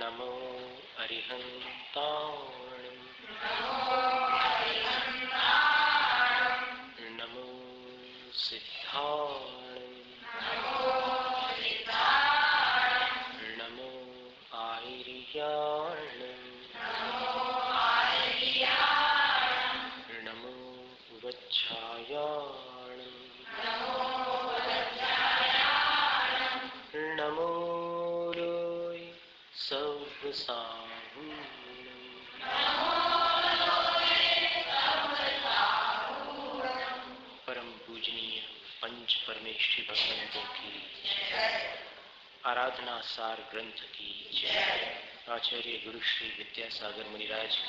नमो अरिहन्ताणं नमो सिद्धाणं नमो आयर्याणं नमो वज्रायाणं नमो परम पूजनीय पंच परमेष्ठी भगवंतों की आराधना सार ग्रंथ की आचार्य गुरु श्री विद्यासागर मुनिराज की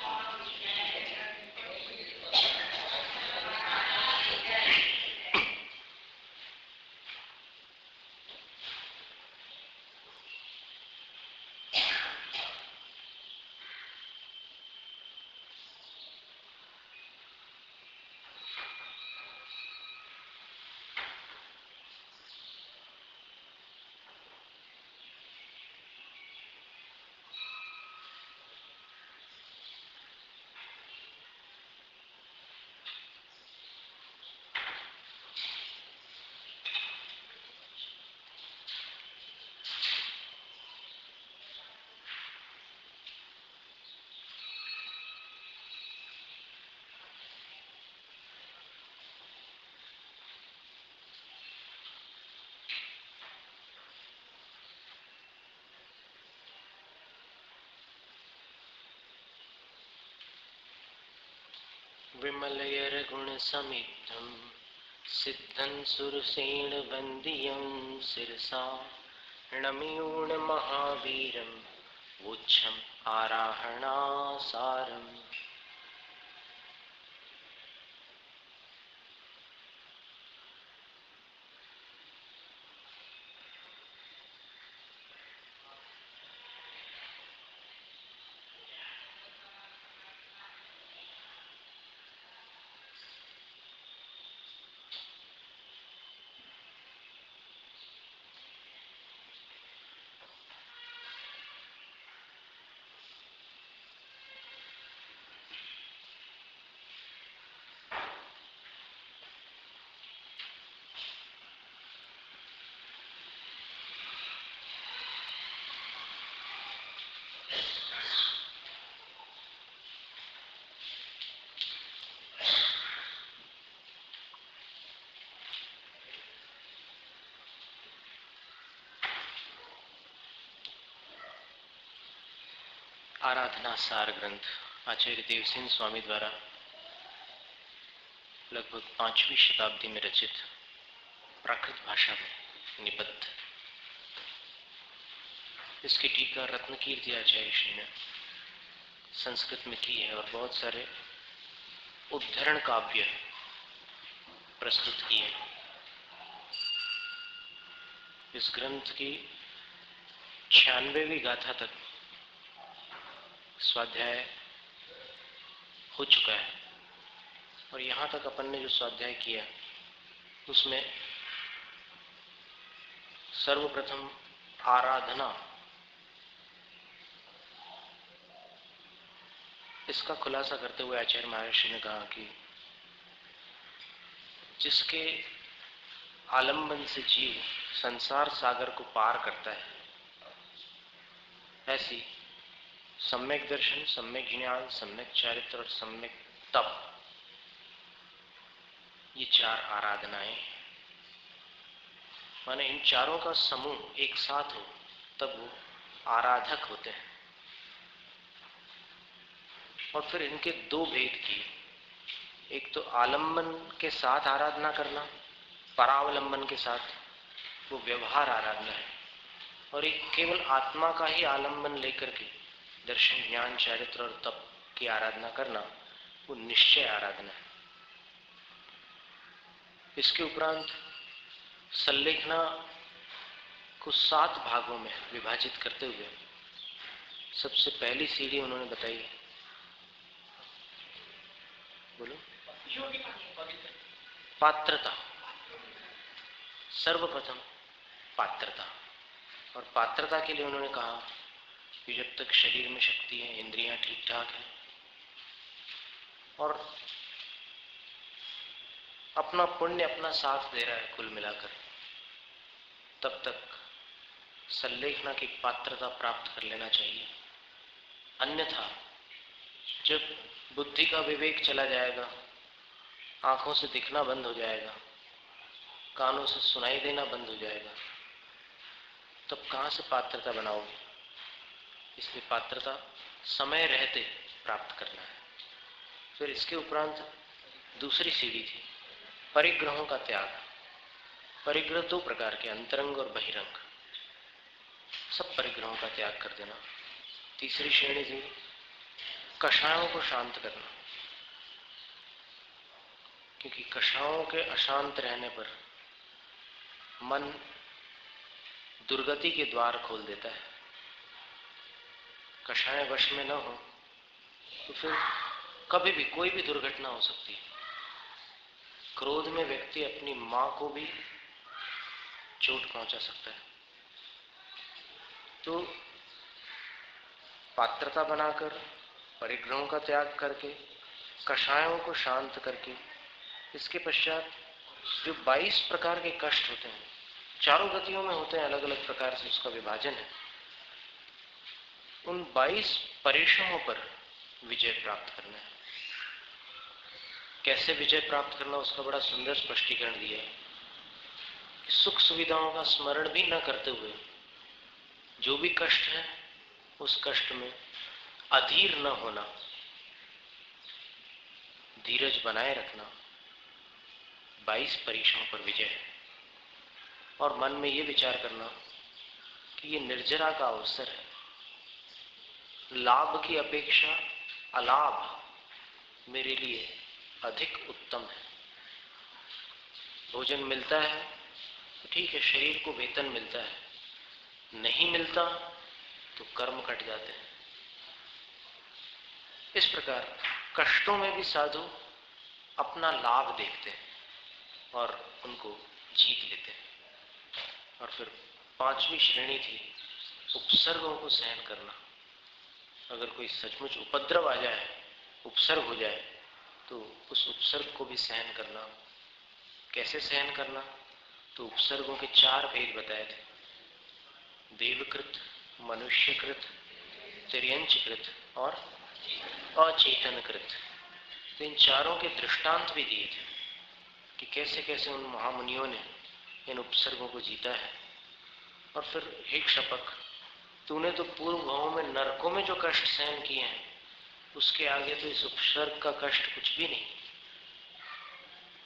विमलयर गुण समिद्धं सिद्धं सुरसेन वंदियं शिरसा नम्योन महावीरं वोच्छम् आराहणासारम्। आराधना सार ग्रंथ आचार्य देवसेन स्वामी द्वारा लगभग 5वीं शताब्दी में रचित प्राकृत भाषा में निबद्ध। इसकी टीका रत्नकीर्ति आचार्य श्री ने संस्कृत में की है और बहुत सारे उद्धरण काव्य प्रस्तुत किए। इस ग्रंथ की 96वीं गाथा तक स्वाध्याय हो चुका है और यहाँ तक अपन ने जो स्वाध्याय किया उसमें सर्वप्रथम आराधना, इसका खुलासा करते हुए आचार्य महर्षि ने कहा कि जिसके आलंबन से जीव संसार सागर को पार करता है, ऐसी सम्यक दर्शन, सम्यक ज्ञान, सम्यक चारित्र और सम्यक तप, ये 4 आराधनाएं, माने इन चारों का समूह एक साथ हो तब वो आराधक होते हैं। और फिर इनके 2 भेद किए, एक तो आलंबन के साथ आराधना करना, परावलंबन के साथ, वो व्यवहार आराधना है, और एक केवल आत्मा का ही आलंबन लेकर के दर्शन, ज्ञान, चारित्र और तप की आराधना करना, वो निश्चय आराधना है। इसके उपरांत संलेखना को 7 भागों में विभाजित करते हुए सबसे पहली सीढ़ी उन्होंने बताई, बोलो, पात्रता। सर्वप्रथम पात्रता, और पात्रता के लिए उन्होंने कहा कि जब तक शरीर में शक्ति है, इंद्रियां ठीक ठाक हैं और अपना पुण्य अपना साथ दे रहा है कुल मिलाकर, तब तक सल्लेखना की पात्रता प्राप्त कर लेना चाहिए। अन्यथा जब बुद्धि का विवेक चला जाएगा, आंखों से दिखना बंद हो जाएगा, कानों से सुनाई देना बंद हो जाएगा, तब कहां से पात्रता बनाओगे? इसलिए पात्रता समय रहते प्राप्त करना है। फिर इसके उपरांत दूसरी सीढ़ी थी परिग्रहों का त्याग। परिग्रह दो प्रकार के, अंतरंग और बहिरंग। सब परिग्रहों का त्याग कर देना। तीसरी श्रेणी थी कषायों को शांत करना, क्योंकि कषायों के अशांत रहने पर मन दुर्गति के द्वार खोल देता है। कषाय वश में न हो तो फिर कभी भी कोई भी दुर्घटना हो सकती है। क्रोध में व्यक्ति अपनी मां को भी चोट पहुंचा सकता है। तो पात्रता बनाकर, परिग्रहों का त्याग करके, कषायों को शांत करके, इसके पश्चात जो 22 प्रकार के कष्ट होते हैं, चारों गतियों में होते हैं, अलग अलग प्रकार से उसका विभाजन है, उन 22 परेशानों पर विजय प्राप्त करना है। कैसे विजय प्राप्त करना, उसका बड़ा सुंदर स्पष्टीकरण दिया है। सुख सुविधाओं का स्मरण भी न करते हुए जो भी कष्ट है उस कष्ट में अधीर न होना, धीरज बनाए रखना, 22 परीक्षाओं पर विजय है। और मन में ये विचार करना कि ये निर्जरा का अवसर है, लाभ की अपेक्षा अलाभ मेरे लिए अधिक उत्तम है। भोजन मिलता है तो ठीक है, शरीर को वेतन मिलता है, नहीं मिलता तो कर्म कट जाते हैं। इस प्रकार कष्टों में भी साधु अपना लाभ देखते हैं और उनको जीत लेते हैं। और फिर 5वीं श्रेणी थी उपसर्गों को सहन करना। अगर कोई सचमुच उपद्रव आ जाए, उपसर्ग हो जाए, तो उस उपसर्ग को भी सहन करना। कैसे सहन करना? तो उपसर्गों के 4 भेद बताए थे, देवकृत, मनुष्यकृत, तिर्यंचकृत और अचेतनकृत। तो इन चारों के दृष्टांत भी दिए थे कि कैसे कैसे उन महामुनियों ने इन उपसर्गों को जीता है। और फिर हे क्षपक, तूने तो पूर्व भावों में नरकों में जो कष्ट सहन किए हैं, उसके आगे तो इस उपसर्ग का कष्ट कुछ भी नहीं।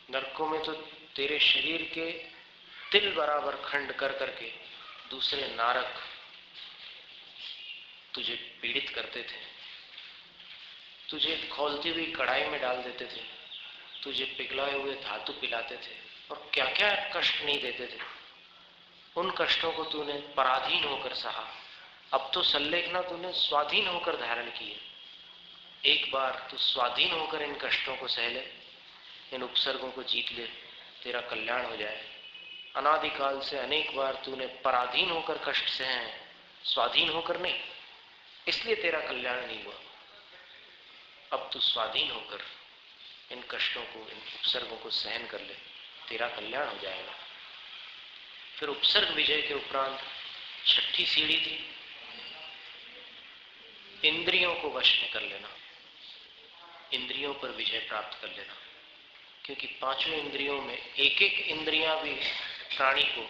नरकों में तो तेरे शरीर के तिल बराबर खंड कर करके दूसरे नारक तुझे पीड़ित करते थे, तुझे खौलती हुई कढ़ाई में डाल देते थे, तुझे पिघलाए हुए धातु पिलाते थे और क्या क्या कष्ट नहीं देते थे। उन कष्टों को तूने पराधीन होकर सहा। अब तो सल्लेखना तूने स्वाधीन होकर धारण किए। एक बार तू स्वाधीन होकर इन कष्टों को सह ले, इन उपसर्गों को जीत ले, तेरा कल्याण हो जाए। अनादिकाल से अनेक बार तूने पराधीन होकर कष्ट सहे हैं, स्वाधीन होकर नहीं, इसलिए तेरा कल्याण नहीं हुआ। अब तू स्वाधीन होकर इन कष्टों को, इन उपसर्गों को सहन कर ले, तेरा कल्याण हो जाएगा। फिर उपसर्ग विजय के उपरांत 6ठी सीढ़ी थी इंद्रियों को वश में कर लेना, इंद्रियों पर विजय प्राप्त कर लेना। क्योंकि 5वें इंद्रियों में एक एक इंद्रियां भी प्राणी को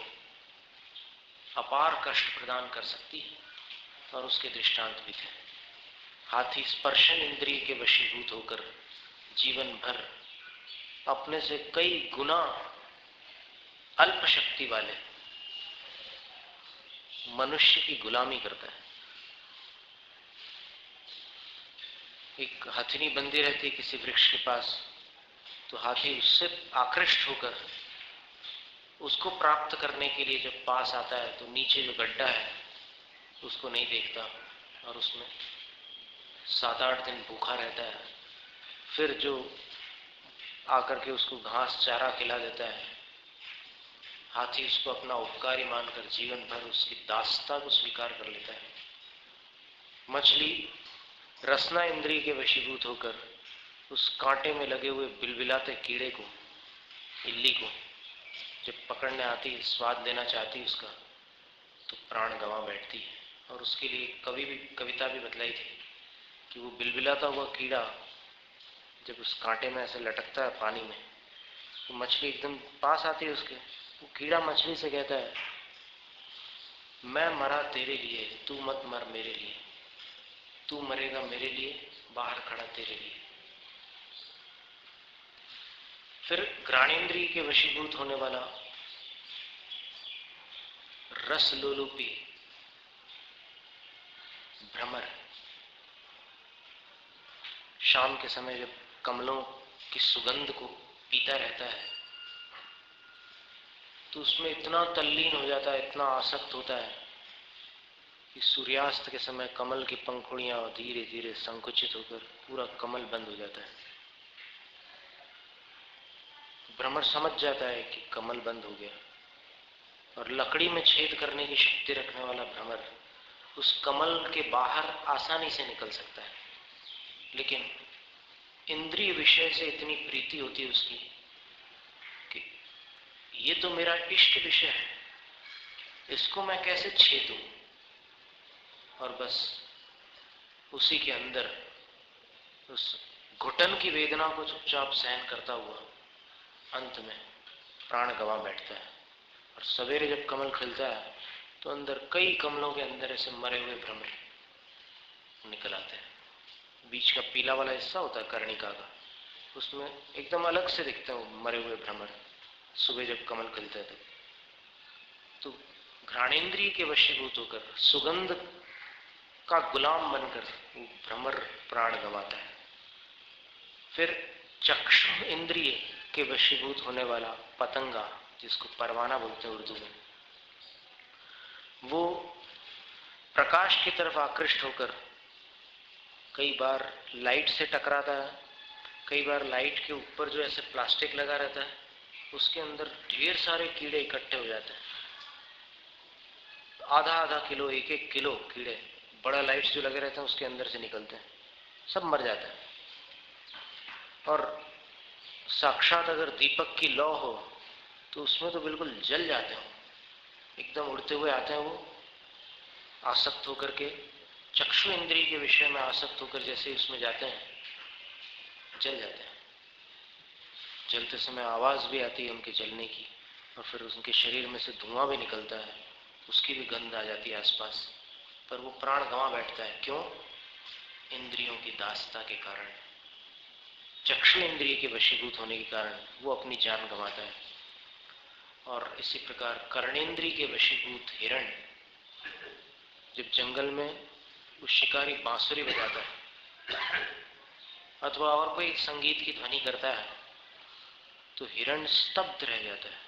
अपार कष्ट प्रदान कर सकती है, और उसके दृष्टांत भी थे। हाथी स्पर्शन इंद्रिय के वशीभूत होकर जीवन भर अपने से कई गुना अल्प शक्ति वाले मनुष्य की गुलामी करता है। एक हथिनी बंदी रहती है किसी वृक्ष के पास, तो हाथी उससे आकृष्ट होकर उसको प्राप्त करने के लिए जब पास आता है तो नीचे जो गड्ढा है उसको नहीं देखता और उसमें 7-8 दिन भूखा रहता है। फिर जो आकर के उसको घास चारा खिला देता है, हाथी उसको अपना उपकारी मानकर जीवन भर उसकी दासता को स्वीकार कर लेता है। मछली रसना इंद्रिय के वशीभूत होकर उस कांटे में लगे हुए बिलबिलाते कीड़े को, इल्ली को जब पकड़ने आती, स्वाद लेना चाहती उसका, तो प्राण गंवा बैठती है। और उसके लिए कविता भी बतलाई थी कि वो बिलबिलाता हुआ कीड़ा जब उस कांटे में ऐसे लटकता है पानी में, तो मछली एकदम पास आती है उसके, वो कीड़ा मछली से कहता है, मैं मरा तेरे लिए, तू मत मर मेरे लिए, तू मरेगा मेरे लिए, बाहर खड़ा तेरे लिए। फिर घ्राणेन्द्रिय के वशीभूत होने वाला रस लोलुपी भ्रमर, शाम के समय जब कमलों की सुगंध को पीता रहता है तो उसमें इतना तल्लीन हो जाता है, इतना आसक्त होता है कि सूर्यास्त के समय कमल की पंखुड़ियां धीरे धीरे संकुचित होकर पूरा कमल बंद हो जाता है। भ्रमर समझ जाता है कि कमल बंद हो गया, और लकड़ी में छेद करने की शक्ति रखने वाला भ्रमर उस कमल के बाहर आसानी से निकल सकता है, लेकिन इंद्रिय विषय से इतनी प्रीति होती है उसकी कि ये तो मेरा इष्ट विषय है, इसको मैं कैसे छेदूं, और बस उसी के अंदर उस घुटन की वेदना को चुपचाप सहन करता हुआ अंत में प्राण गंवा बैठता है। और सवेरे जब कमल खिलता है तो अंदर कई कमलों के अंदर ऐसे मरे हुए भ्रमर निकल आते हैं। बीच का पीला वाला हिस्सा होता है कर्णिका का, उसमें एकदम अलग से दिखते हैं मरे हुए भ्रमर सुबह जब कमल खिलता है। तो घ्राणेन्द्रिय के वशीभूत होकर सुगंध का गुलाम बनकर वो भ्रमर प्राण गंवाता है। फिर चक्षु इंद्रिय के वशीभूत होने वाला पतंगा, जिसको परवाना बोलते हैं उर्दू में, वो प्रकाश की तरफ आकृष्ट होकर कई बार लाइट से टकराता है, कई बार लाइट के ऊपर जो ऐसे प्लास्टिक लगा रहता है उसके अंदर ढेर सारे कीड़े इकट्ठे हो जाते हैं, आधा आधा किलो, एक एक किलो कीड़े बड़ा लाइट्स जो लगे रहते हैं उसके अंदर से निकलते हैं, सब मर जाते हैं। और साक्षात अगर दीपक की लौ हो तो उसमें तो बिल्कुल जल जाते हैं, एकदम उड़ते हुए आते हैं वो, आसक्त होकर के चक्षु इंद्रिय के विषय में आसक्त होकर जैसे उसमें जाते हैं जल जाते हैं। जलते समय आवाज भी आती है उनके जलने की, और फिर उनके शरीर में से धुआं भी निकलता है, उसकी भी गंध आ जाती है आसपास, पर वो प्राण गंवा बैठता है। क्यों? इंद्रियों की दासता के कारण, चक्षु इंद्रिय के वशीभूत होने के कारण वो अपनी जान गंवाता है। और इसी प्रकार कर्णेंद्रिय के वशीभूत हिरण, जब जंगल में वो शिकारी बांसुरी बजाता है अथवा और कोई संगीत की ध्वनि करता है तो हिरण स्तब्ध रह जाता है।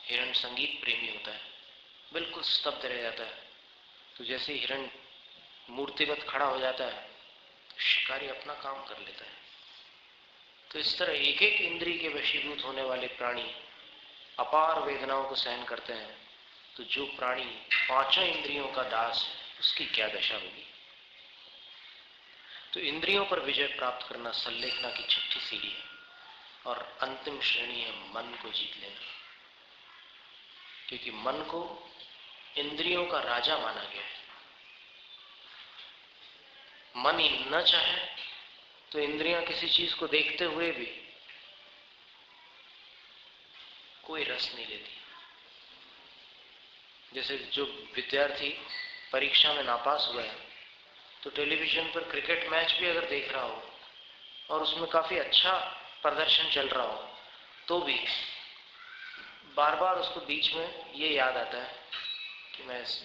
हिरण संगीत प्रेमी होता है, बिल्कुल स्तब्ध रह जाता है। तो जैसे हिरण मूर्तिवत खड़ा हो जाता है, शिकारी अपना काम कर लेता है। तो इस तरह एक एक इंद्रिय के वशीभूत होने वाले प्राणी अपार वेदनाओं को सहन करते हैं। तो जो प्राणी पांचों इंद्रियों का दास है उसकी क्या दशा होगी। तो इंद्रियों पर विजय प्राप्त करना संलेखना की छठी सीढ़ी है, और अंतिम श्रेणी है मन को जीत लेना, क्योंकि मन को इंद्रियों का राजा माना गया है। मन ही न चाहे तो इंद्रियां किसी चीज को देखते हुए भी कोई रस नहीं लेती। जैसे जो विद्यार्थी परीक्षा में नापास हुआ है तो टेलीविजन पर क्रिकेट मैच भी अगर देख रहा हो और उसमें काफी अच्छा प्रदर्शन चल रहा हो तो भी बार बार उसको बीच में ये याद आता है कि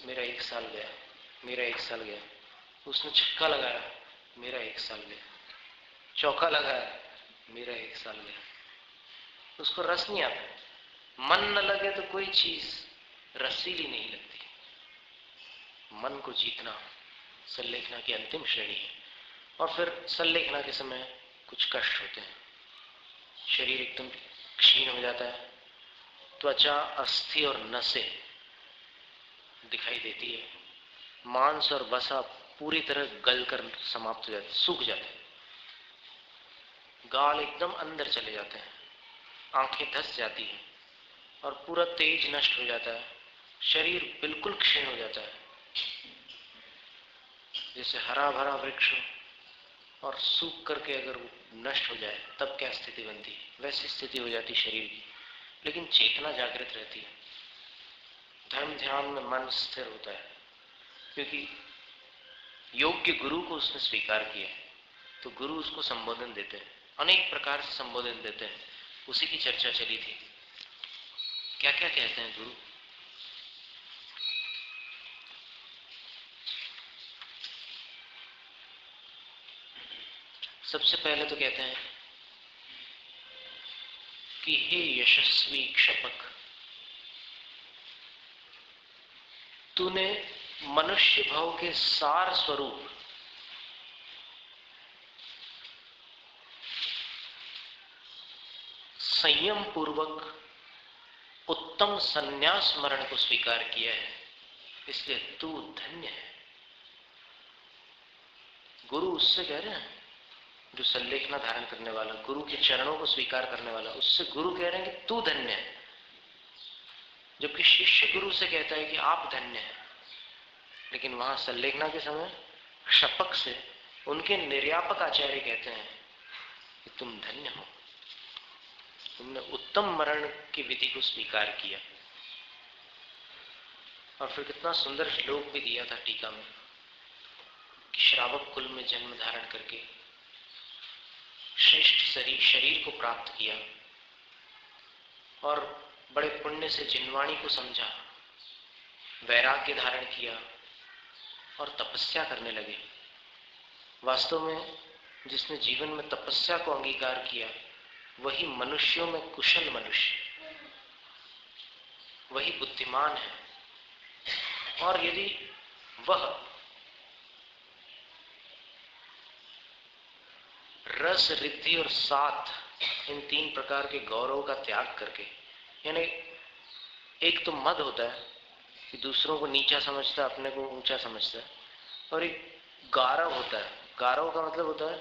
मेरा एक साल गया, मेरा एक साल गया। उसने छक्का लगाया, मेरा एक साल गया, चौका लगाया, मेरा एक साल गया। उसको रस नहीं आता। मन न लगे तो कोई चीज रसीली नहीं लगती। मन को जीतना संलेखना की अंतिम श्रेणी है। और फिर संलेखना के समय कुछ कष्ट होते हैं, शरीर एकदम क्षीण हो जाता है, त्वचा, अस्थि और नसें दिखाई देती है, मांस और वसा पूरी तरह गल कर समाप्त हो जाते, सूख जाते, गाल एकदम अंदर चले जाते हैं, आंखें धस जाती हैं और पूरा तेज नष्ट हो जाता है, शरीर बिल्कुल क्षीण हो जाता है, जैसे हरा भरा वृक्ष और सूख करके अगर नष्ट हो जाए तब क्या स्थिति बनती है, वैसी स्थिति हो जाती शरीर की। लेकिन चेतना जागृत रहती है, धर्म ध्यान में मन स्थिर होता है, क्योंकि योग्य गुरु को उसने स्वीकार किया है, तो गुरु उसको संबोधन देते हैं, अनेक प्रकार से संबोधन देते हैं। उसी की चर्चा चली थी, क्या क्या कहते हैं गुरु। सबसे पहले तो कहते हैं कि हे यशस्वी क्षपक, तूने मनुष्य भाव के सार स्वरूप संयम पूर्वक उत्तम संन्यास मरण को स्वीकार किया है, इसलिए तू धन्य है। गुरु उससे कह रहे हैं, जो संलेखना धारण करने वाला, गुरु के चरणों को स्वीकार करने वाला, उससे गुरु कह रहे हैं कि तू धन्य है। जबकि शिष्य गुरु से कहता है कि आप धन्य हैं, लेकिन वहां संलेखना के समय शपक से उनके निर्यापक आचार्य कहते हैं कि तुम धन्य हो, तुमने उत्तम मरण की विधि को स्वीकार किया। और फिर कितना सुंदर श्लोक भी दिया था टीका में कि श्रावक कुल में जन्म धारण करके श्रेष्ठ शरीर को प्राप्त किया और बड़े पुण्य से जिनवाणी को समझा, वैराग्य धारण किया और तपस्या करने लगे। वास्तव में जिसने जीवन में तपस्या को अंगीकार किया वही मनुष्यों में कुशल मनुष्य, वही बुद्धिमान है। और यदि वह रस, रिद्धि और साथ, इन तीन प्रकार के गौरव का त्याग करके, यानी एक तो मद होता है कि दूसरों को नीचा समझता है, अपने को ऊंचा समझता है, और एक गारव होता है। गारव का मतलब होता है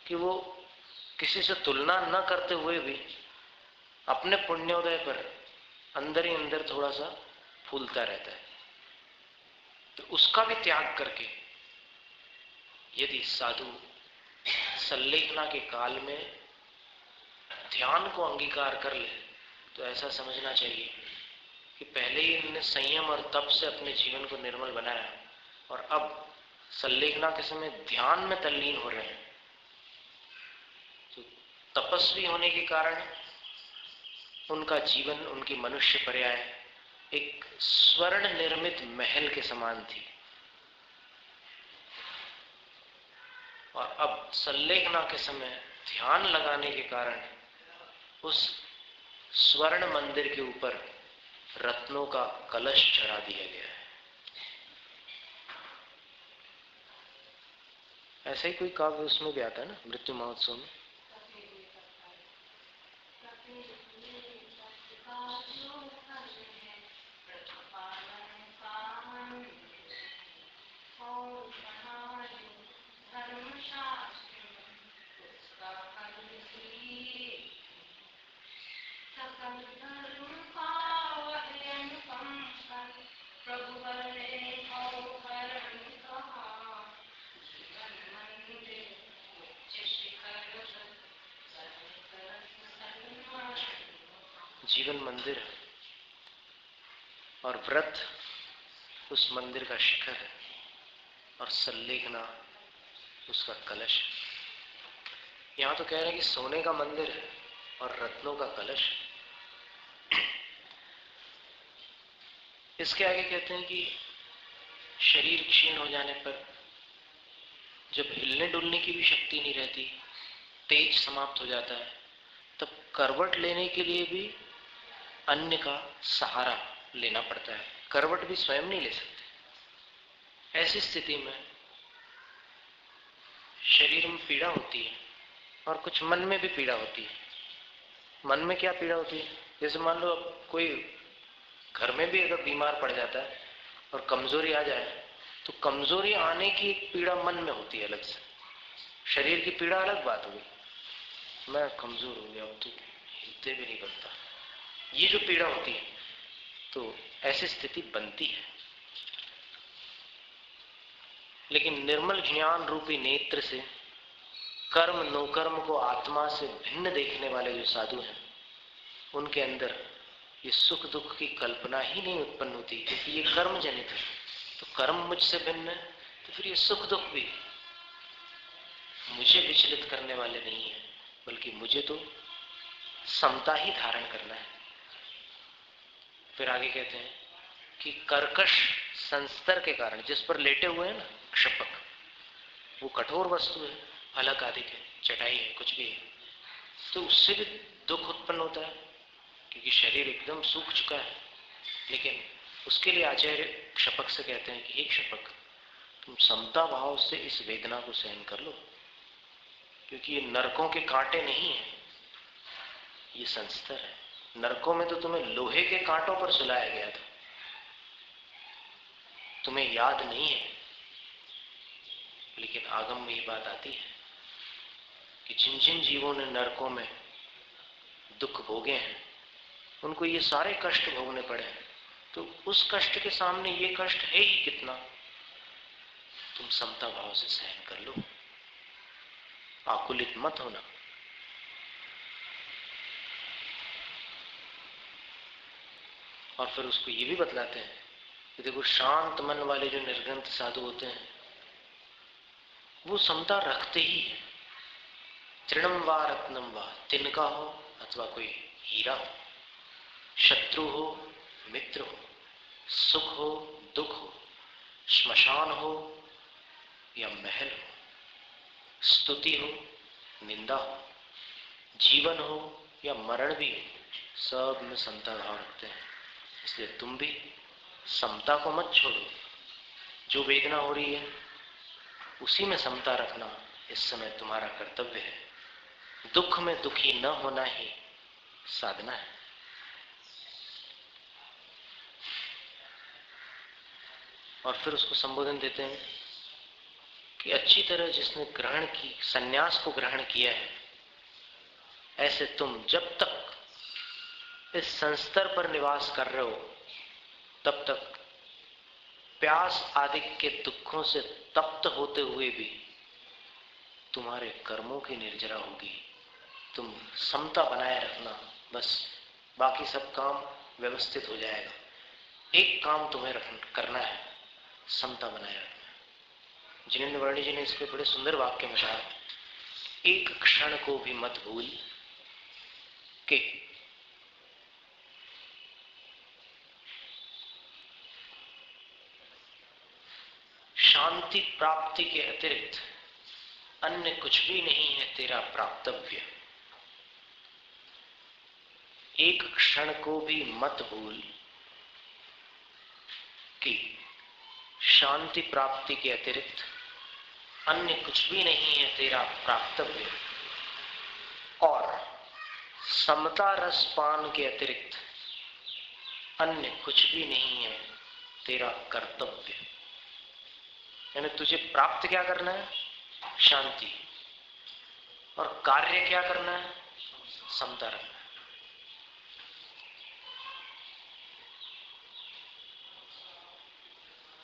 कि वो किसी से तुलना न करते हुए भी अपने पुण्योदय पर अंदर ही अंदर थोड़ा सा फूलता रहता है। तो उसका भी त्याग करके यदि साधु संलेखना के काल में ध्यान को अंगीकार कर ले तो ऐसा समझना चाहिए कि पहले ही इन्होंने संयम और तप से अपने जीवन को निर्मल बनाया और अब संलेखना के समय ध्यान में तल्लीन हो रहे हैं। तो तपस्वी होने के कारण उनका जीवन, उनकी मनुष्य पर्याय एक स्वर्ण निर्मित महल के समान थी, और अब संलेखना के समय ध्यान लगाने के कारण उस स्वर्ण मंदिर के ऊपर रत्नों का कलश चढ़ा दिया गया है। ऐसा ही कोई काव्य उसमें भी आता है ना, मृत्यु महोत्सव में। जीवन मंदिर है और व्रत उस मंदिर का शिखर है और संलेखना उसका कलश। यहां तो कह रहे हैं कि सोने का मंदिर है और रत्नों का कलश। इसके आगे कहते हैं कि शरीर क्षीण हो जाने पर जब हिलने डुलने की भी शक्ति नहीं रहती, तेज समाप्त हो जाता है, तब करवट लेने के लिए भी अन्य का सहारा लेना पड़ता है। करवट भी स्वयं नहीं ले सकते। ऐसी स्थिति में शरीर में पीड़ा होती है और कुछ मन में भी पीड़ा होती है। मन में क्या पीड़ा होती है? जैसे मान लो कोई घर में भी अगर बीमार पड़ जाता है और कमजोरी आ जाए तो कमजोरी आने की एक पीड़ा मन में होती है अलग से, शरीर की पीड़ा अलग बात हो गई, मैं कमजोर हो गया, अब तो हिलते भी नहीं बनता, ये जो पीड़ा होती है, तो ऐसी स्थिति बनती है। लेकिन निर्मल ज्ञान रूपी नेत्र से कर्म नोकर्म को आत्मा से भिन्न देखने वाले जो साधु हैं, उनके अंदर ये सुख दुख की कल्पना ही नहीं उत्पन्न होती, क्योंकि ये कर्म जनित है। तो कर्म मुझसे भिन्न है, तो फिर ये सुख दुख भी मुझे विचलित करने वाले नहीं है, बल्कि मुझे तो समता ही धारण करना है। फिर आगे कहते हैं कि कर्कश संस्तर के कारण, जिस पर लेटे हुए हैं ना क्षपक, वो कठोर वस्तु है, फलक आदि है, चटाई है, कुछ भी है, तो उससे भी दुख उत्पन्न होता है, क्योंकि शरीर एकदम सूख चुका है। लेकिन उसके लिए आचार्य क्षपक से कहते हैं कि हे क्षपक, तुम समता भाव से इस वेदना को सहन कर लो, क्योंकि ये नरकों के कांटे नहीं है, ये संस्तर है। नरकों में तो तुम्हें लोहे के कांटों पर सुलाया गया था, तुम्हें याद नहीं है। लेकिन आगम में ये बात आती है कि जिन जिन जीवों ने नरकों में दुख भोगे हैं, उनको ये सारे कष्ट भोगने पड़े हैं, तो उस कष्ट के सामने ये कष्ट है ही कितना, तुम समता भाव से सहन कर लो, आकुलित मत होना। और फिर उसको ये भी बतलाते हैं कि देखो, शांत मन वाले जो निर्ग्रंथ साधु होते हैं, वो समता रखते ही है। तृणम वा रत्नम वा, तिनका हो अथवा कोई हीरा हो, शत्रु हो मित्र हो, सुख हो दुख हो, श्मशान हो या महल हो, स्तुति हो निंदा हो, जीवन हो या मरण भी हो, सब में समता भाव रखते हैं। इसलिए तुम भी समता को मत छोड़ो। जो वेदना हो रही है उसी में समता रखना इस समय तुम्हारा कर्तव्य है। दुख में दुखी न होना ही साधना है। और फिर उसको संबोधन देते हैं कि अच्छी तरह जिसने ग्रहण की, सन्यास को ग्रहण किया है, ऐसे तुम जब तक इस संस्तर पर निवास कर रहे हो, तब तक प्यास आदि के दुखों से तप्त होते हुए भी तुम्हारे कर्मों की निर्जरा होगी। तुम समता बनाए रखना, बस बाकी सब काम व्यवस्थित हो जाएगा। एक काम तुम्हें करना है, समता बनाए रखना। जिनेंद्र वर्णी जी ने इस पर बड़े सुंदर वाक्य में कहा, एक क्षण को भी मत भूल के शांति प्राप्ति के अतिरिक्त अन्य कुछ भी नहीं है तेरा प्राप्तव्य। एक क्षण को भी मत भूल कि शांति प्राप्ति के अतिरिक्त अन्य कुछ भी नहीं है तेरा प्राप्तव्य, और समता रस पान के अतिरिक्त अन्य कुछ भी नहीं है तेरा कर्तव्य। यानी तुझे प्राप्त क्या करना है? शांति। और कार्य क्या करना है? समता रखना।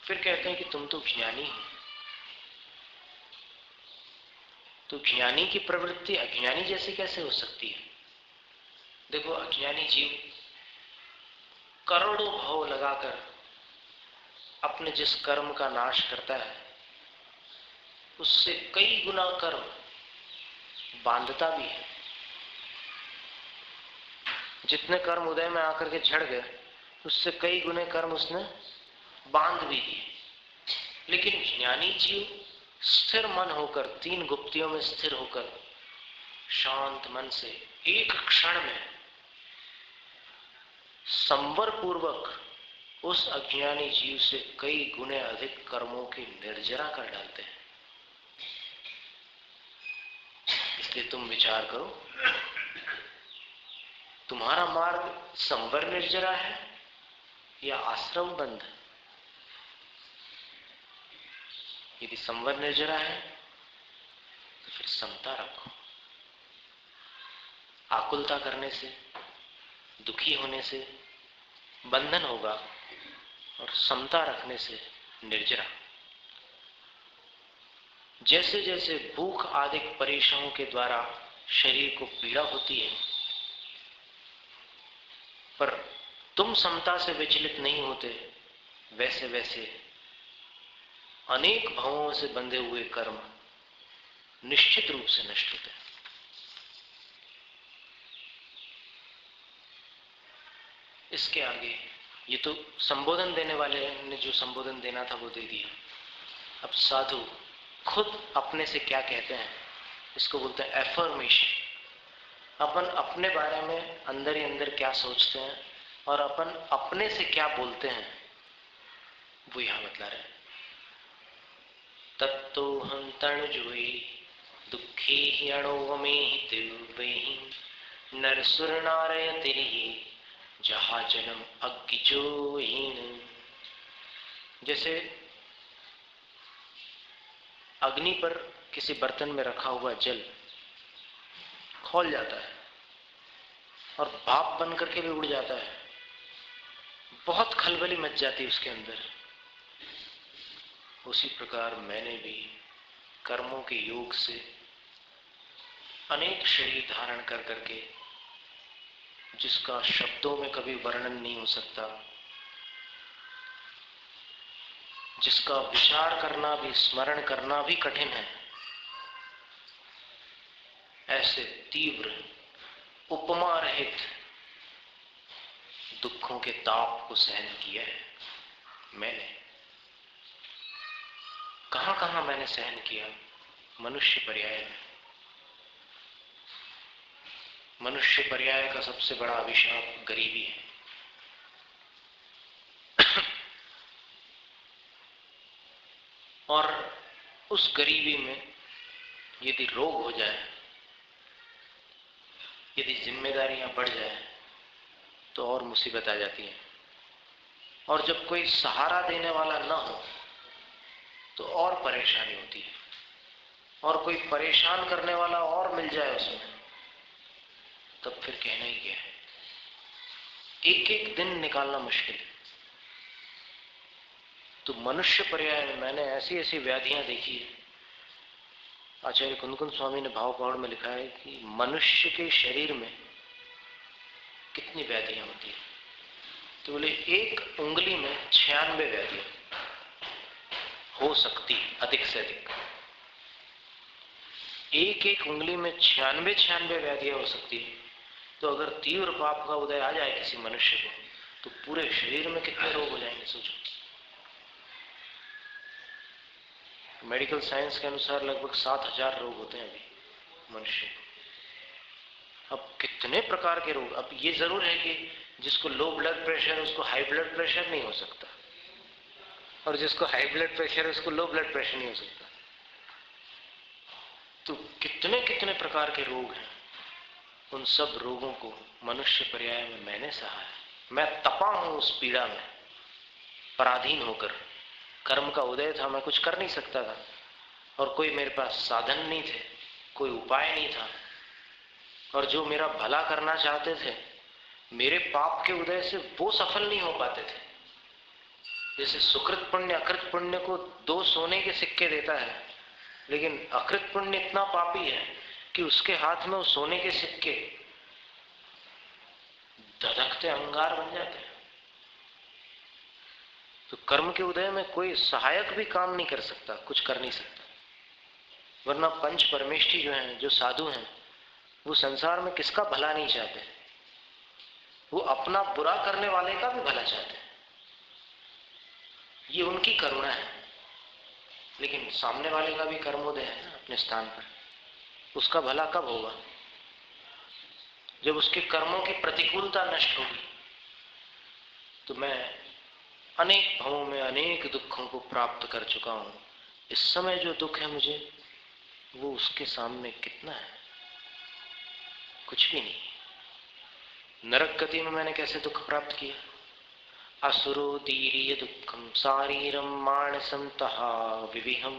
फिर कहते हैं कि तुम तो ज्ञानी हो, तो ज्ञानी की प्रवृत्ति अज्ञानी जैसे कैसे हो सकती है? देखो, अज्ञानी जीव करोड़ों भाव लगाकर अपने जिस कर्म का नाश करता है, उससे कई गुना कर्म बांधता भी है। जितने कर्म उदय में आकर के झड़ गए, उससे कई गुने कर्म उसने बांध भी दिए। लेकिन ज्ञानी जीव स्थिर मन होकर, तीन गुप्तियों में स्थिर होकर, शांत मन से एक क्षण में संवर पूर्वक उस अज्ञानी जीव से कई गुने अधिक कर्मों की निर्जरा कर डालते हैं। इसलिए तुम विचार करो, तुम्हारा मार्ग संवर निर्जरा है या आश्रम बंध? यदि संवर निर्जरा है तो फिर समता रखो। आकुलता करने से, दुखी होने से बंधन होगा, और समता रखने से निर्जरा। जैसे जैसे भूख आदि परेशानियों के द्वारा शरीर को पीड़ा होती है, पर तुम समता से विचलित नहीं होते, वैसे वैसे अनेक भावों से बंधे हुए कर्म निश्चित रूप से नष्ट होते हैं। इसके आगे ये तो संबोधन देने वाले ने जो संबोधन देना था वो दे दिया। अब साधु खुद अपने से क्या कहते हैं, इसको बोलते हैं एफर्मेशन। अपन अपने बारे में अंदर ही अंदर क्या सोचते हैं और अपन अपने से क्या बोलते हैं, वो यहां बतला रहे हैं। तत्तो हम तण जुई दुखी ही अणोवमे ही नरसुर नारय तिरी जहा जन्म अग्गिजोहीन। जैसे अग्नि पर किसी बर्तन में रखा हुआ जल खौल जाता है और भाप बन करके भी उड़ जाता है, बहुत खलबली मच जाती है उसके अंदर। उसी प्रकार मैंने भी कर्मों के योग से अनेक शरीर धारण कर करके, जिसका शब्दों में कभी वर्णन नहीं हो सकता, जिसका विचार करना भी, स्मरण करना भी कठिन है, ऐसे तीव्र उपमा रहित दुखों के ताप को सहन किया है मैंने। कहां कहां मैंने सहन किया? मनुष्य पर्याय में। मनुष्य पर्याय का सबसे बड़ा अभिशाप गरीबी है। और उस गरीबी में यदि रोग हो जाए, यदि जिम्मेदारियां बढ़ जाए, तो और मुसीबत आ जाती है। और जब कोई सहारा देने वाला ना हो तो और परेशानी होती है। और कोई परेशान करने वाला और मिल जाए उसमें, तब फिर कहना ही क्या है। एक एक दिन निकालना मुश्किल है। तो मनुष्य पर्याय में मैंने ऐसी ऐसी व्याधियां देखी है। आचार्य कुंदकुंद स्वामी ने भाव पहाड़ में लिखा है कि मनुष्य के शरीर में कितनी व्याधियां होती है। तो बोले एक उंगली में 96 व्याधियां हो सकती, अधिक से अधिक। एक एक उंगली में 96 व्याधियां हो सकती है। तो अगर तीव्र पाप का उदय आ जाए किसी मनुष्य को, तो पूरे शरीर में कितने रोग हो जाएंगे, सोचो। मेडिकल साइंस के अनुसार लगभग 7000 रोग होते हैं अभी मनुष्य को। अब कितने प्रकार के रोग। अब ये जरूर है कि जिसको लो ब्लड प्रेशर है उसको हाई ब्लड प्रेशर नहीं हो सकता, और जिसको हाई ब्लड प्रेशर है उसको लो ब्लड प्रेशर नहीं हो सकता। तो कितने कितने प्रकार के रोग हैं। उन सब रोगों को मनुष्य पर्याय में मैंने सहा है। मैं तपा हूं उस पीड़ा में, पराधीन होकर। कर्म का उदय था, मैं कुछ कर नहीं सकता था, और कोई मेरे पास साधन नहीं थे, कोई उपाय नहीं था। और जो मेरा भला करना चाहते थे, मेरे पाप के उदय से वो सफल नहीं हो पाते थे। जैसे सुकृत पुण्य अकृत पुण्य को 2 सोने के सिक्के देता है, लेकिन अकृत पुण्य इतना पापी है कि उसके हाथ में वो सोने के सिक्के धधकते अंगार बन जाते हैं। तो कर्म के उदय में कोई सहायक भी काम नहीं कर सकता, कुछ कर नहीं सकता। वरना पंच परमेष्ठी जो हैं, जो साधु हैं, वो संसार में किसका भला नहीं चाहते। वो अपना बुरा करने वाले का भी भला चाहते हैं। ये उनकी करुणा है। लेकिन सामने वाले का भी कर्मोदय है ना अपने स्थान पर। उसका भला कब होगा? जब उसके कर्मों की प्रतिकूलता नष्ट होगी। तो मैं अनेक भावों में अनेक दुखों को प्राप्त कर चुका हूं। इस समय जो दुख है मुझे, वो उसके सामने कितना है? कुछ भी नहीं। नरक गति में मैंने कैसे दुख प्राप्त किया, असुरोदीर्य दुःखम शारीरम मानसं तहा विविहम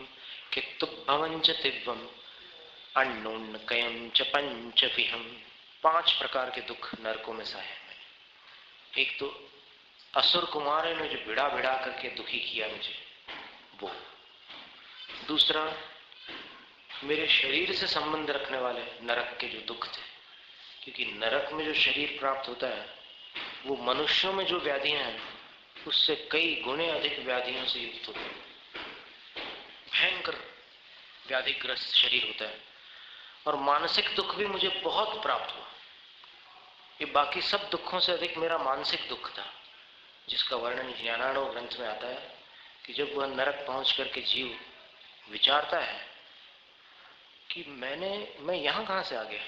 कित्तुभवं च तिव्वम अन्नोन्नकयं च पंचविहम। 5 प्रकार के दुख नरकों में सहे मैंने। एक तो असुर कुमार ने जो भिड़ा भिड़ा करके दुखी किया मुझे, वो। दूसरा, मेरे शरीर से संबंध रखने वाले नरक के जो दुख थे, क्योंकि नरक में जो शरीर प्राप्त होता है वो मनुष्यों में जो व्याधियां हैं उससे कई गुणे अधिक व्याधियों से युक्त होते हैं। भयंकर व्याधिग्रस्त शरीर होता है। और मानसिक दुख भी मुझे बहुत प्राप्त हुआ। ये बाकी सब दुखों से अधिक मेरा मानसिक दुख था, जिसका वर्णन ज्ञानार्णव ग्रंथ में आता है कि जब वह नरक पहुंच करके जीव विचारता है कि मैं यहां कहां से आ गया,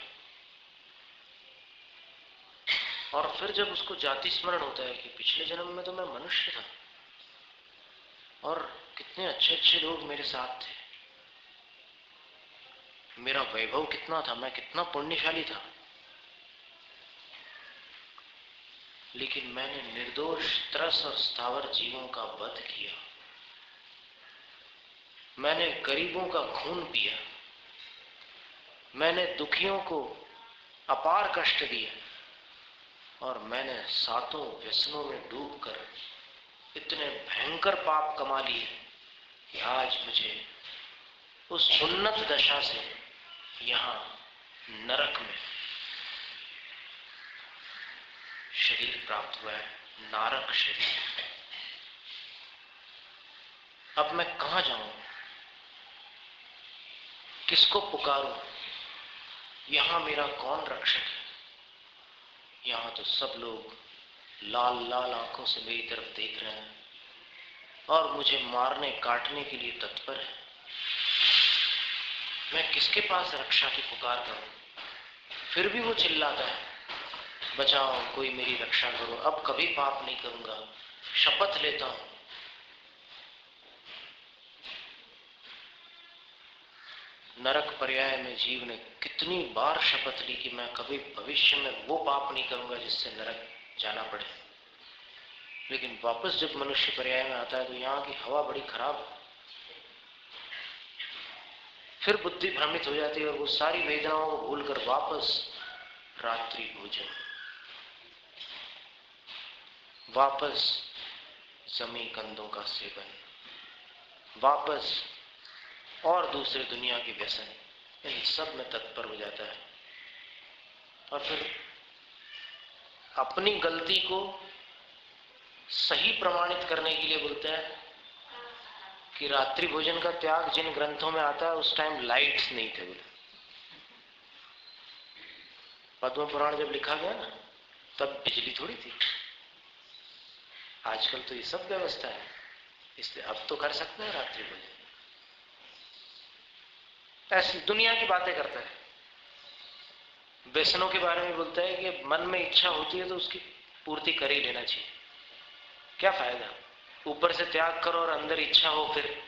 और फिर जब उसको जाति स्मरण होता है कि पिछले जन्म में तो मैं मनुष्य था और कितने अच्छे अच्छे लोग मेरे साथ थे, मेरा वैभव कितना था, मैं कितना पुण्यशाली था, लेकिन मैंने निर्दोष त्रस और स्थावर जीवों का वध किया, मैंने गरीबों का खून पिया, मैंने दुखियों को अपार कष्ट दिया, और मैंने 7 व्यसनों में डूबकर इतने भयंकर पाप कमा लिए कि आज मुझे उस उन्नत दशा से यहां नरक में शरीर प्राप्त हुआ है, नारक शरीर। अब मैं कहां जाऊं, किसको पुकारूं, यहां मेरा कौन रक्षक है? यहां तो सब लोग लाल लाल आंखों से मेरी तरफ देख रहे हैं और मुझे मारने काटने के लिए तत्पर है। मैं किसके पास रक्षा की पुकार करूं? फिर भी वो चिल्लाता है, बचाओ, कोई मेरी रक्षा करो, अब कभी पाप नहीं करूंगा, शपथ लेता हूं। नरक पर्याय में जीव ने कितनी बार शपथ ली कि मैं कभी भविष्य में वो पाप नहीं करूंगा जिससे नरक जाना पड़े, लेकिन वापस जब मनुष्य पर्याय में आता है तो यहाँ की हवा बड़ी खराब है। फिर बुद्धि भ्रमित हो जाती है और वो सारी वेदनाओं को भूलकर वापस रात्रि भोजन, वापस जमी कंदों का सेवन, वापस और दूसरे दुनिया के व्यसन, इन सब में तत्पर हो जाता है। और फिर अपनी गलती को सही प्रमाणित करने के लिए बोलता है कि रात्रि भोजन का त्याग जिन ग्रंथों में आता है उस टाइम लाइट्स नहीं थे बोले। पद्म पुराण जब लिखा गया ना तब बिजली थोड़ी थी, आजकल तो ये सब व्यवस्था है, इसलिए अब तो कर सकते हैं रात्रि भोजन। ऐसी दुनिया की बातें करता है। व्यसनों के बारे में बोलता है कि मन में इच्छा होती है तो उसकी पूर्ति कर ही लेना चाहिए, क्या फायदा, ऊपर से त्याग करो और अंदर इच्छा हो फिर,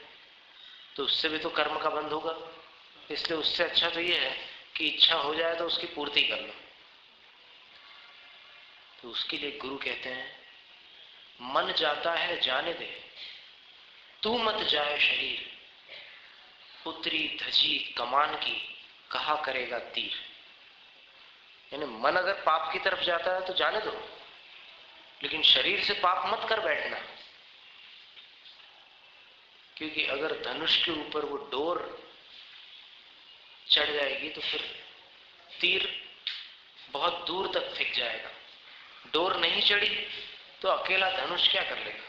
तो उससे भी तो कर्म का बंध होगा। इसलिए उससे अच्छा तो ये है कि इच्छा हो जाए तो उसकी पूर्ति कर लो। तो उसके लिए गुरु कहते हैं, मन जाता है जाने दे, तू मत जाए शरीर, उतरी धजी कमान की कहा करेगा तीर। यानी मन अगर पाप की तरफ जाता है तो जाने दो, लेकिन शरीर से पाप मत कर बैठना, क्योंकि अगर धनुष के ऊपर वो डोर चढ़ जाएगी तो फिर तीर बहुत दूर तक फेंक जाएगा। डोर नहीं चढ़ी तो अकेला धनुष क्या कर लेगा,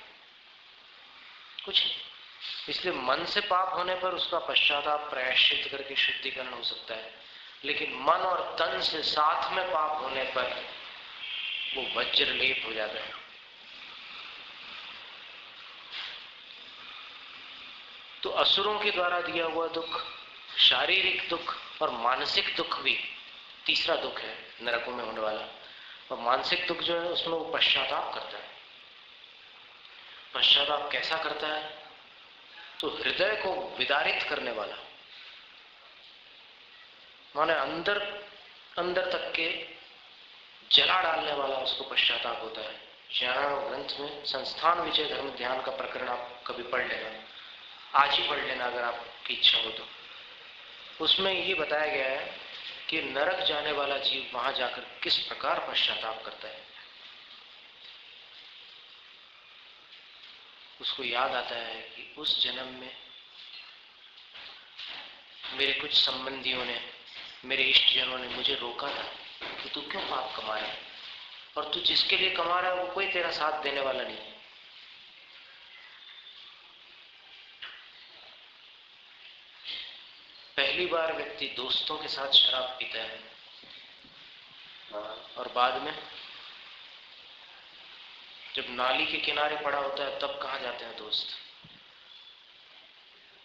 कुछ नहीं। इसलिए मन से पाप होने पर उसका पश्चाताप प्रायश्चित करके शुद्धिकरण हो सकता है, लेकिन मन और तन से साथ में पाप होने पर वो वज्रलेप हो जाता है। तो असुरों के द्वारा दिया हुआ दुख, शारीरिक दुख और मानसिक दुख भी तीसरा दुख है नरकों में होने वाला। और मानसिक दुख जो है उसमें वो पश्चाताप करता है। पश्चाताप कैसा करता है? तो हृदय को विदारित करने वाला, माने अंदर अंदर तक के जला डालने वाला उसको पश्चाताप होता है। ज्ञानार्णव ग्रंथ में संस्थान विजय धर्म ध्यान का प्रकरण आप कभी पढ़ लेना, आज ही पढ़ लेना अगर आपकी इच्छा हो तो। उसमें ये बताया गया है कि नरक जाने वाला जीव वहां जाकर किस प्रकार पश्चाताप करता है। उसको याद आता है कि उस जन्म में मेरे कुछ संबंधियों ने, मेरे इष्टजनों ने मुझे रोका था कि तू क्यों पाप कमा रहा है, और तू जिसके लिए कमा रहा है वो कोई तेरा साथ देने वाला नहीं है। पहली बार व्यक्ति दोस्तों के साथ शराब पीता है और बाद में जब नाली के किनारे पड़ा होता है तब कहाँ जाते हैं दोस्त,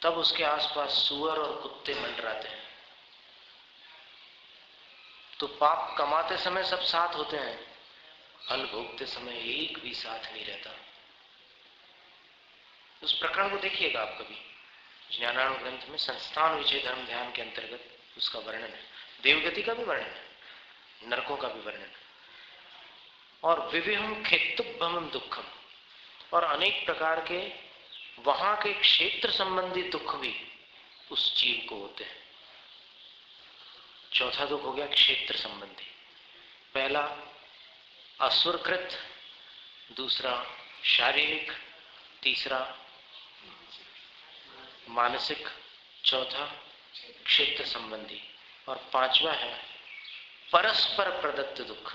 तब उसके आसपास सुअर और कुत्ते मंडराते हैं। तो पाप कमाते समय सब साथ होते हैं, फल भोगते समय एक भी साथ नहीं रहता। उस प्रकरण को देखिएगा आप कभी, ज्ञानार्णव ग्रंथ में संस्थान विजय धर्म ध्यान के अंतर्गत उसका वर्णन है। देवगति का भी वर्णन है, नरकों का भी वर्णन है, और विविहम खेतुभम दुखम, और अनेक प्रकार के वहां के क्षेत्र संबंधी दुख भी उस जीव को होते हैं। चौथा दुख हो गया क्षेत्र संबंधी। पहला असुरकृत, दूसरा शारीरिक, तीसरा मानसिक, चौथा क्षेत्र संबंधी, और पांचवा है परस्पर प्रदत्त दुख।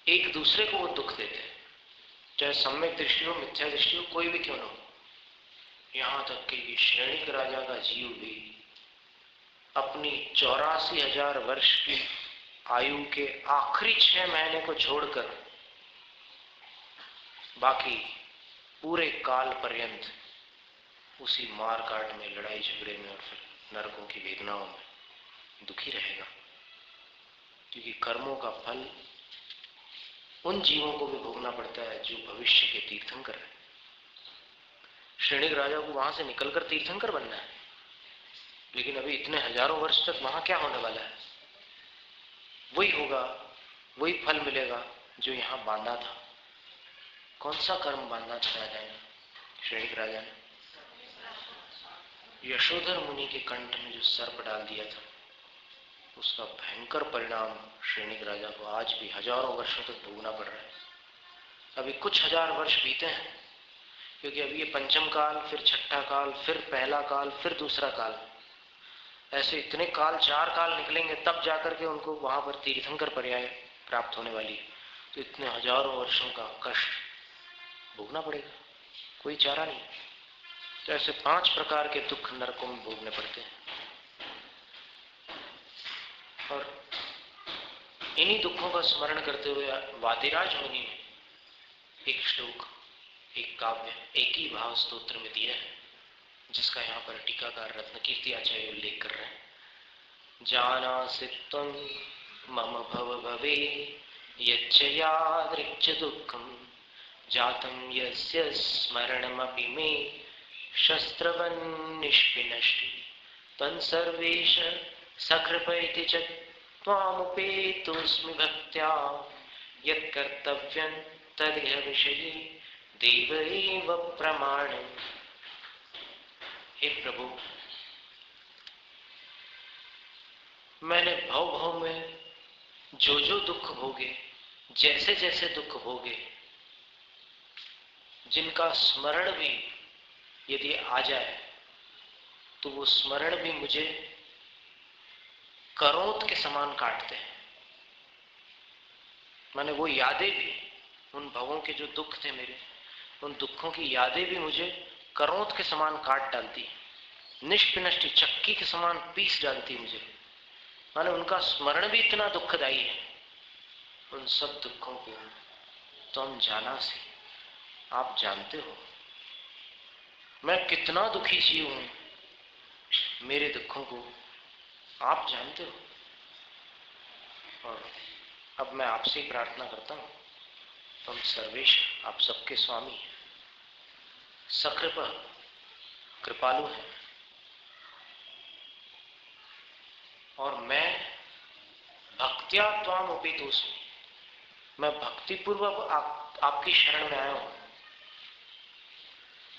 एक दूसरे को वो दुख देते हैं, चाहे सम्यक दृष्टि हो, मिथ्या दृष्टि हो, कोई भी क्यों ना हो। यहां तक कि श्रेणिक राजा का जीव भी अपनी 84,000 वर्ष की आयु के आखिरी 6 महीने को छोड़कर बाकी पूरे काल पर्यंत उसी मार काट में, लड़ाई झगड़े में और फिर नरकों की वेदनाओं में दुखी रहेगा, क्योंकि कर्मों का फल उन जीवों को भी भोगना पड़ता है जो भविष्य के तीर्थंकर है। श्रेणिक राजा को वहां से निकलकर तीर्थंकर बनना है, लेकिन अभी इतने हजारों वर्ष तक वहां क्या होने वाला है? वही होगा, वही फल मिलेगा जो यहां बांधा था। कौन सा कर्म बांधा था राजा ने, श्रेणिक राजा ने? यशोधर मुनि के कंठ में जो सर्प डाल दिया था, उसका भयंकर परिणाम श्रेणिक राजा को आज भी हजारों वर्षों तक भोगना पड़ रहा है। अभी कुछ हजार वर्ष बीते हैं, क्योंकि अभी ये पंचम काल, फिर छठा काल, फिर पहला काल, फिर दूसरा काल, ऐसे इतने काल, 4 काल निकलेंगे तब जाकर के उनको वहां पर तीर्थंकर पर्याय प्राप्त होने वाली है। तो इतने हजारों वर्षों का कष्ट भोगना पड़ेगा, कोई चारा नहीं। तो ऐसे 5 प्रकार के दुख नरकों में भोगने पड़ते हैं, और इन्हीं दुखों का स्मरण करते हुए वादिराज मुनि ने एक श्लोक, एक काव्य, एक ही भाव स्तोत्र में दिया है, जिसका यहाँ पर टीकाकार रत्नकीर्ति आचार्य उल्लेख कर रहे हैं। जानासि त्वं मम भव भवे यच्च यादृक्च दुःखं जातं यस्य स्मरणमपि मे शस्त्रवन् निष्पिनष्टि तं सर्वेश सकृपैति च त्वामुपेतोऽस्मि भक्त्या यत्कर्तव्यं तदिह विषये देव एव प्रमाणम्। हे प्रभु, मैंने भव भव में जो जो दुख भोगे, जैसे जैसे दुख भोगे, जिनका स्मरण भी यदि आ जाए तो वो स्मरण भी मुझे करोत के समान काटते हैं। माने वो यादें भी, उन भवों के जो दुख थे मेरे, उन दुखों की यादें भी मुझे करोत के समान काट डालती, निष्पिनष्टि चक्की के समान पीस डालती मुझे। माने उनका स्मरण भी इतना दुखदायी है। उन सब दुखों को तुम जाना से, आप जानते हो मैं कितना दुखी जीव हूं, मेरे दुखों को आप जानते हो। और अब मैं आपसे ही प्रार्थना करता हूं, तुम सर्वेश, आप सबके स्वामी, सकृपा, कृपालु हैं, और मैं भक्त्या त्वाम उपेतोस्मि, मैं भक्तिपूर्वक आपकी शरण में आया हूं।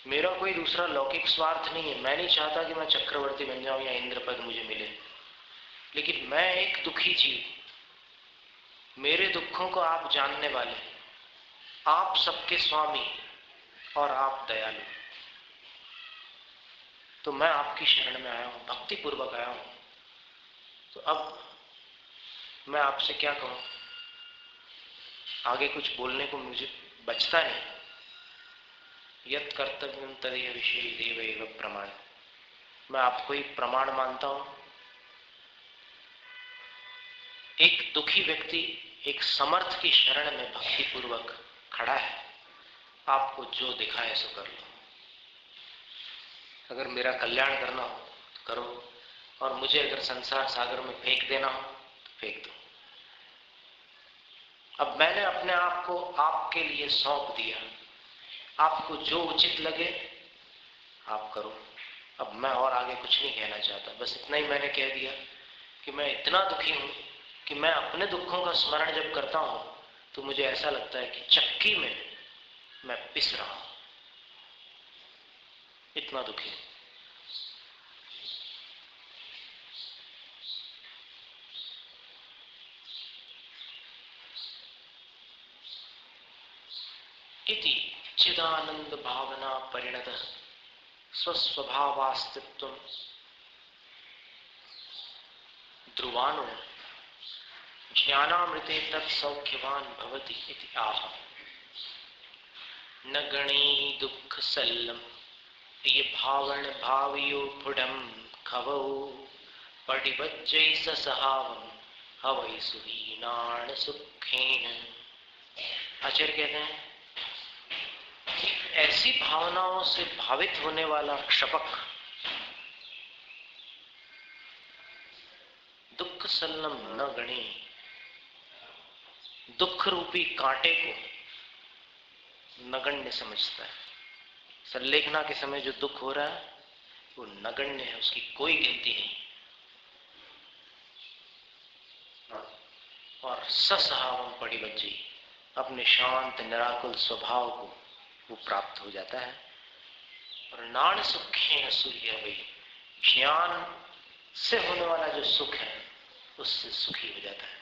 मेरा कोई दूसरा लौकिक स्वार्थ नहीं है। मैं नहीं चाहता कि मैं चक्रवर्ती बन जाऊं या इंद्र पद मुझे मिले, लेकिन मैं एक दुखी जीव, मेरे दुखों को आप जानने वाले, आप सबके स्वामी और आप दयालु, तो मैं आपकी शरण में आया हूं, भक्ति पूर्वक आया हूं। तो अब मैं आपसे क्या कहूं, आगे कुछ बोलने को मुझे बचता नहीं। यत् कर्तव्यम तदेव विषय देव एव प्रमाण। मैं आपको ही प्रमाण मानता हूं। एक दुखी व्यक्ति एक समर्थ की शरण में भक्ति पूर्वक खड़ा है। आपको जो दिखाए सो कर लो। अगर मेरा कल्याण करना हो तो करो, और मुझे अगर संसार सागर में फेंक देना हो तो फेंक दो। अब मैंने अपने आप को आपके लिए सौंप दिया। आपको जो उचित लगे आप करो। अब मैं और आगे कुछ नहीं कहना चाहता, बस इतना ही मैंने कह दिया कि मैं इतना दुखी हूं कि मैं अपने दुखों का स्मरण जब करता हूं तो मुझे ऐसा लगता है कि चक्की में मैं पिस रहा हूं। इतना दुखी हूं। इति चिदानंद भावना परिणत स्वस्वभावास्तित्व ध्रुवानो ज्ञानामृते तत्सौख्यवान भवति इति आह। न गणे दुख सल्लम ये भावण भावियो पुडम खवो पटिवज्जै सहावम हवै सुहीनान सुखेन। आचार्य कहते हैं ऐसी भावनाओं से भावित होने वाला क्षपक दुख सल्लम न गणे, दुख रूपी कांटे को नगण्य समझता है। संलेखना के समय जो दुख हो रहा है वो नगण्य है, उसकी कोई गिनती नहीं। और ससहावम पड़िवज्जी, अपने शांत निराकुल स्वभाव को वो प्राप्त हो जाता है। और नाण सुखे सूर्य वही, ज्ञान से होने वाला जो सुख है उससे सुखी हो जाता है।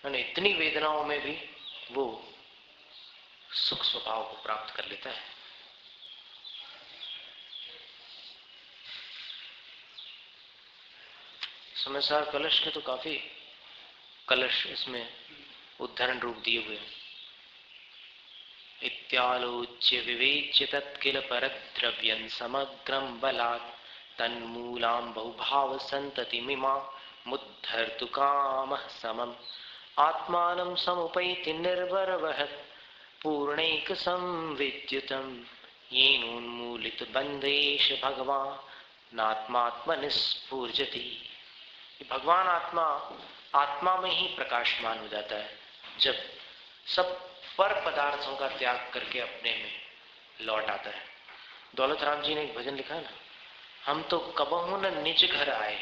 मैंने इतनी वेदनाओं में भी वो सुख स्वभाव को प्राप्त कर लेता है। समयसार कलश के तो काफी कलश इसमें उद्धरण रूप दिए हुए हैं। इत्यालोच्य विवेच्य तत्किल परद्रव्यं समग्रं बलात् तन्मूलां बहुभाव संततिमिमा मुद्धर्तु कामः समम् आत्मानं समुपैति निर्वरवहत् पूर्णैक संविद्युतं येनोन्मूलित बंधेश भगवान नात्मात्मनिस्फूर्जति। भगवान आत्मा आत्मा में ही प्रकाशमान हो जाता है जब सब पर पदार्थों का त्याग करके अपने में लौट आता है। दौलत राम जी ने एक भजन लिखा है ना, हम तो कबहू न निज घर आए,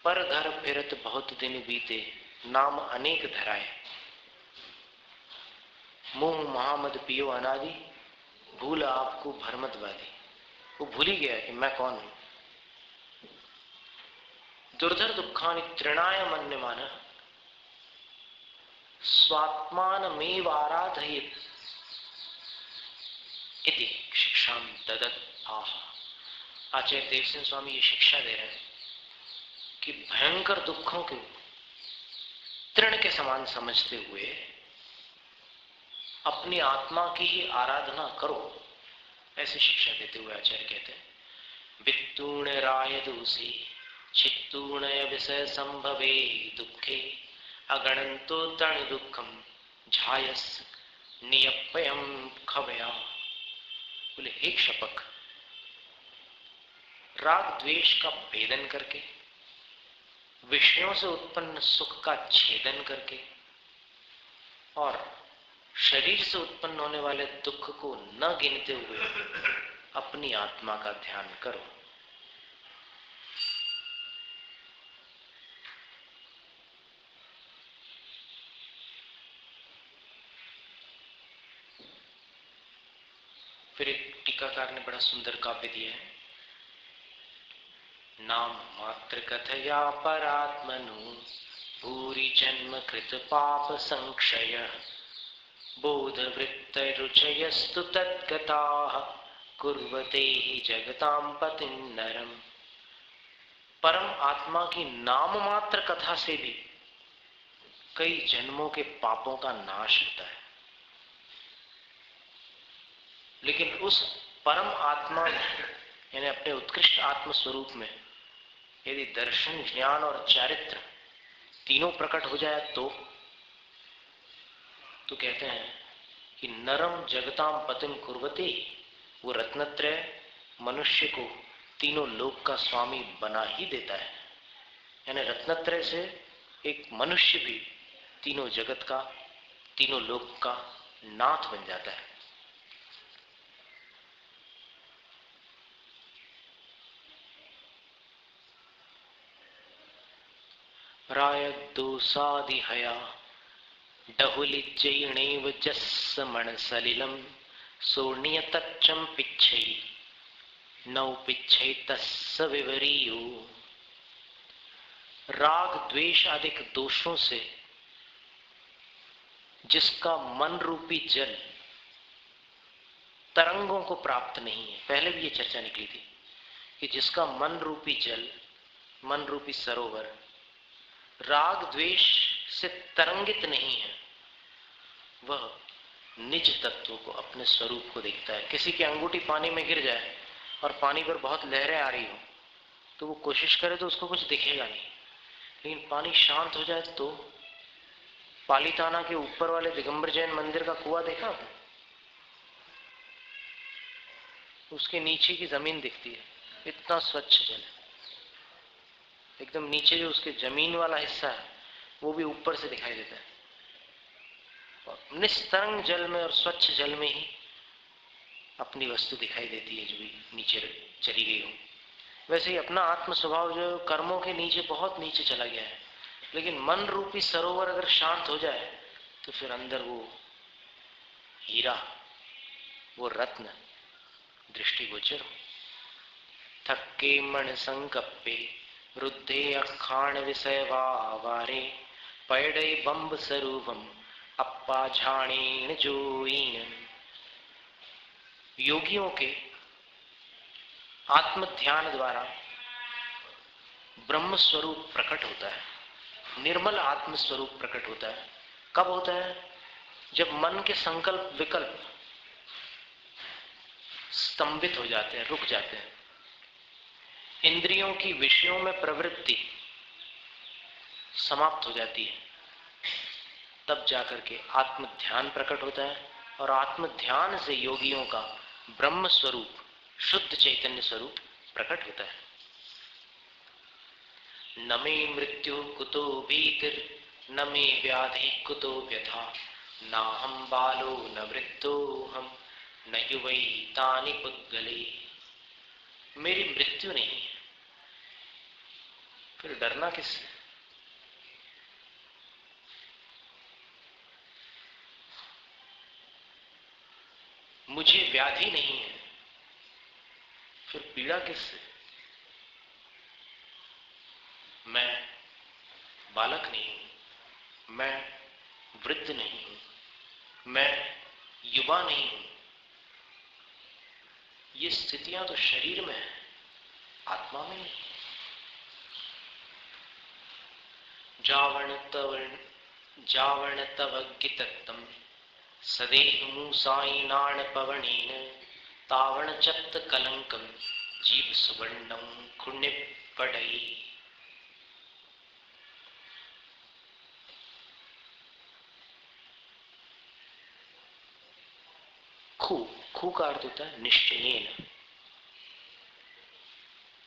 पर घर फिरत बहुत दिन बीते, नाम अनेक धराए। मुंह महामद पियो अनादि, भूल आपको भरमत वाली। वो भूल ही गया कि मैं कौन हूं। दुर्धर दुखानि तृणाय मन्यमान स्वात्मानमेव आराधयेत् इति शिक्षां ददत् आह। आचार्य देवसेन स्वामी ये शिक्षा दे रहे हैं कि भयंकर दुखों को तृण के समान समझते हुए अपनी आत्मा की ही आराधना करो, ऐसी शिक्षा देते हुए आचार्य कहते हैं वित्तूण राय दूसी चित्तूण विषय संभवे दुखे अगणंतो तण दुखम झायस नियपयम खवया। बोले हे क्षपक, राग द्वेष का भेदन करके, विषयों से उत्पन्न सुख का छेदन करके और शरीर से उत्पन्न होने वाले दुख को न गिनते हुए अपनी आत्मा का ध्यान करो। टीकाकार ने बड़ा सुंदर काव्य दिया है। नाम मात्र कथया परात्मनु भूरि जन्म कृत पाप संक्षय बोध वृत्त रुचयस्तु तद्गताः कुर्वते ही जगतां पतिं नरम। परम आत्मा की नाम मात्र कथा से भी कई जन्मों के पापों का नाश होता है। लेकिन उस परम आत्मा यानी अपने उत्कृष्ट आत्म स्वरूप में यदि दर्शन, ज्ञान और चारित्र तीनों प्रकट हो जाए तो कहते हैं कि नरम जगताम पतिम कुर्वते, वो रत्नत्रय मनुष्य को तीनों लोक का स्वामी बना ही देता है। यानी रत्नत्रय से एक मनुष्य भी तीनों जगत का, तीनों लोक का नाथ बन जाता है। प्रायदोषादिहया डहुलिज्जयिणैव जस्समणसलिलं सोर्णियतच्चं पिच्छै नौ पिच्छै तस्स विवरीयो। राग द्वेष आदि दोषों से जिसका मन रूपी जल तरंगों को प्राप्त नहीं है, पहले भी ये चर्चा निकली थी कि जिसका मन रूपी जल, मन रूपी सरोवर राग द्वेष से तरंगित नहीं है, वह निज तत्व को, अपने स्वरूप को देखता है। किसी की अंगूठी पानी में गिर जाए और पानी पर बहुत लहरें आ रही हो तो वो कोशिश करे तो उसको कुछ दिखेगा नहीं, लेकिन पानी शांत हो जाए तो पालीताना के ऊपर वाले दिगंबर जैन मंदिर का कुआं देखा आपने? उसके नीचे की जमीन दिखती है, इतना स्वच्छ जल है। एकदम नीचे जो उसके जमीन वाला हिस्सा है वो भी ऊपर से दिखाई देता है। और निस्तरंग जल में और स्वच्छ जल में ही अपनी वस्तु दिखाई देती है जो भी नीचे चली गई हो। वैसे ही अपना आत्म स्वभाव जो कर्मों के नीचे, बहुत नीचे चला गया है, लेकिन मन रूपी सरोवर अगर शांत हो जाए तो फिर अंदर वो हीरा, वो रत्न दृष्टिगोचर हो। थक्के मन संकप्पे रुद्धे अखाण विषय वारे पैडे बंब स्वरूपम अप्पा झाणीन जोईन। योगियों के आत्म ध्यान द्वारा ब्रह्म स्वरूप प्रकट होता है, निर्मल आत्म स्वरूप प्रकट होता है। कब होता है? जब मन के संकल्प विकल्प स्तंभित हो जाते हैं, रुक जाते हैं, इंद्रियों की विषयों में प्रवृत्ति समाप्त हो जाती है, तब जाकर के आत्म ध्यान प्रकट होता है। और आत्म ध्यान से योगियों का ब्रह्म स्वरूप, शुद्ध चैतन्य स्वरूप प्रकट होता है। न मे मृत्यु कुतो भीतिर न मे व्याधि कुतो व्यथा नाहं बालो न वृद्धोहम न युवै तानि पुद्गले। मेरी मृत्यु नहीं है, फिर डरना किससे? मुझे व्याधि नहीं है, फिर पीड़ा किससे? मैं बालक नहीं हूं, मैं वृद्ध नहीं हूं, मैं युवा नहीं हूं। ये स्थितियां तो शरीर में है, आत्मा में नहीं। जावण तव गितत्तम सदेह मूसाईनाण पवनेन तावण चत्त कलंकम जीव सुवर्णम खुण्य पड़ई। खू का अर्थ होता है निश्चयेन।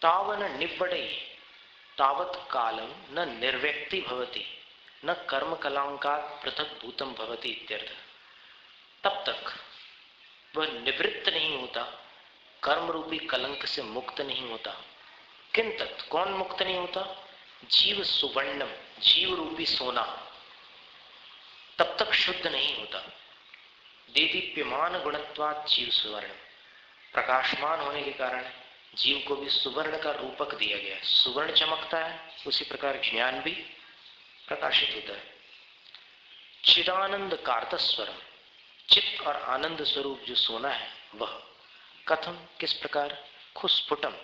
तावन निब्बड़ई तावत कालम न निर्व्यक्ति भवति न कर्म कलांकात पृथक भूतम भवति इत्यर्थ। तब तक वह निवृत्त नहीं होता, कर्म रूपी कलंक से मुक्त नहीं होता। किन तक कौन मुक्त नहीं होता? जीव सुवर्णम, जीव रूपी सोना तब तक शुद्ध नहीं होता। देदीप्यमान गुणत्वात् जीव सुवर्ण। प्रकाशमान होने के कारण जीव को भी सुवर्ण का रूपक दिया गया है। सुवर्ण चमकता है, उसी प्रकार ज्ञान भी प्रकाशित होता है। चिदानंद कार्तस्वरम, चित्त और आनंद स्वरूप जो सोना है वह कथम, किस प्रकार, खुस्फुटम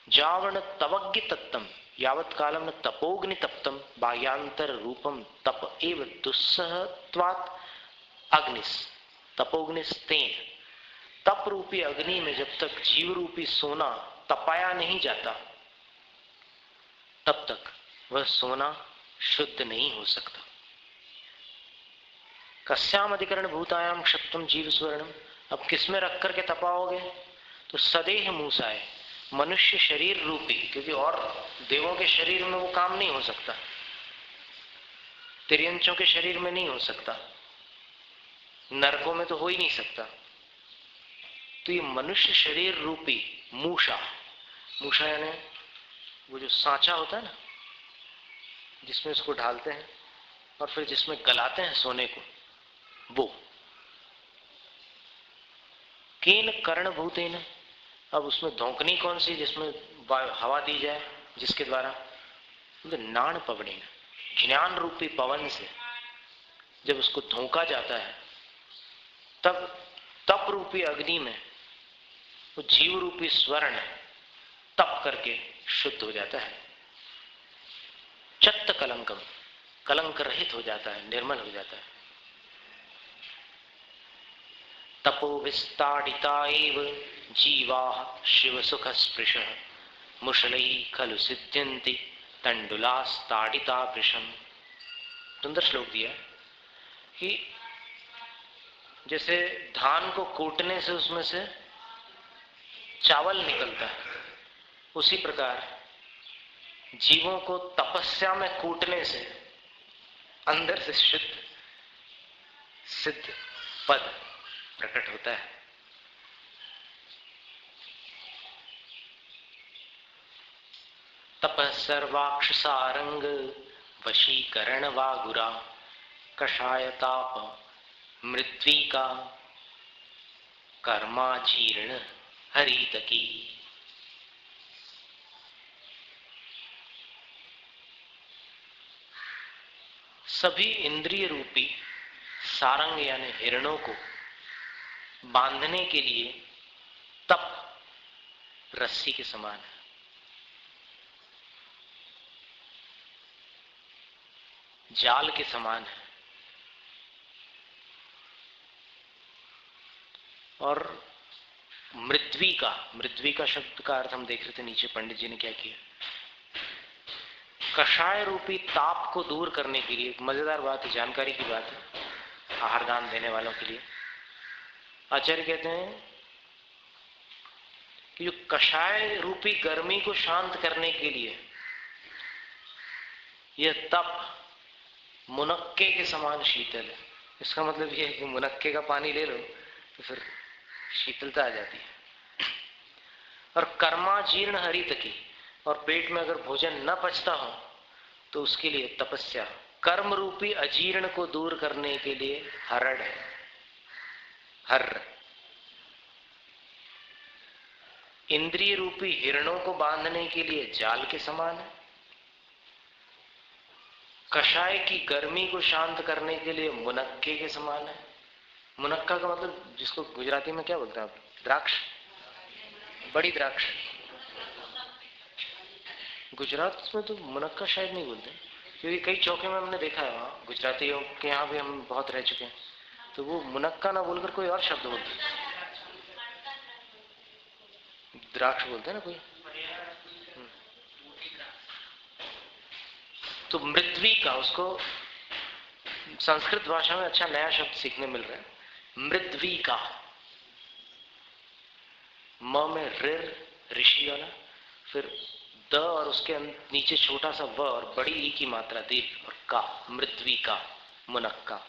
जावर्ण तवज्ञ तत्तम यावत कालम न तपोग्नि तप्तम बाह्यांतर रूपम तप एव दुस्सहत्वात् अग्निस तपोग्निस तेन। तप रूपी अग्नि में जब तक जीव रूपी सोना तपाया नहीं जाता तब तक वह सोना शुद्ध नहीं हो सकता। कस्याम अधिकरण भूतायाम क्षप्तम जीव स्वर्णम, अब किसमें रख करके तपाओगे, तो सदेह मूसाए, मनुष्य शरीर रूपी, क्योंकि और देवों के शरीर में वो काम नहीं हो सकता, तिर्यंचों के शरीर में नहीं हो सकता, नरकों में तो हो ही नहीं सकता। तो ये मनुष्य शरीर रूपी मूषा, मूषा यानी वो जो सांचा होता है ना, जिसमें उसको ढालते हैं और फिर जिसमें गलाते हैं सोने को, वो केन कर्णभूतेन, अब उसमें धोंकनी कौन सी जिसमें हवा दी जाए, जिसके द्वारा, नाण पवनेन, ज्ञान रूपी पवन से जब उसको धोंका जाता है तब तप रूपी अग्नि में वो जीव रूपी स्वर्ण तप करके शुद्ध हो जाता है। चत्त कलंकम, कलंक रहित हो जाता है, निर्मल हो जाता है। तपो विस्ताडिता एव जीवा शिव सुख स्पृश मुशलई खलु सिद्ध्यन्ति तंडुलास्ताडिता वृषम। सुंदर श्लोक दिया कि जैसे धान को कूटने से उसमें से चावल निकलता है, उसी प्रकार जीवों को तपस्या में कूटने से अंदर से शुद्ध सिद्ध पद प्रकट होता है। तपः सर्वाक्षसारंग वशीकरण वागुरा कषायताप मृत्विका कर्माजीर्ण हरितकी। सभी इंद्रिय रूपी सारंग यानी हिरणों को बांधने के लिए तप रस्सी के समान है। जाल के समान है। और मृत्वी का शब्द का अर्थ हम देख रहे थे नीचे, पंडित जी ने क्या किया, कषाय रूपी ताप को दूर करने के लिए। एक मजेदार बात है, जानकारी की बात है आहार दान देने वालों के लिए। आचार्य कहते हैं कि जो कषाय रूपी गर्मी को शांत करने के लिए यह तप मुनक्के के समान शीतल है। इसका मतलब यह है कि मुनक्के का पानी ले लो तो फिर शीतलता आ जाती है। और कर्माजीर्ण हरित की, और पेट में अगर भोजन न पचता हो तो उसके लिए तपस्या, कर्म रूपी अजीर्ण को दूर करने के लिए हरण है। हर इंद्रिय रूपी हिरणों को बांधने के लिए जाल के समान है। कषाय की गर्मी को शांत करने के लिए मुनक्के के समान है। मुनक्का का मतलब जिसको गुजराती में क्या बोलते हैं आप, द्राक्ष, बड़ी द्राक्ष। गुजरात में तो मुनक्का शायद नहीं बोलते, क्योंकि कई चौके में हमने देखा है, वहाँ गुजरातियों के यहाँ भी हम बहुत रह चुके हैं, तो वो मुनक्का ना बोलकर कोई और शब्द बोलते हैं, द्राक्ष बोलते हैं ना कोई। तो मृत्वी का, उसको संस्कृत भाषा में अच्छा नया शब्द सीखने मिल रहा है, मृद्वी का। म में ऋर ऋषि वाला, फिर द और उसके नीचे छोटा सा व और बड़ी ई की मात्रा दीर्घ, और का, मृद्वी का, मुनक्का।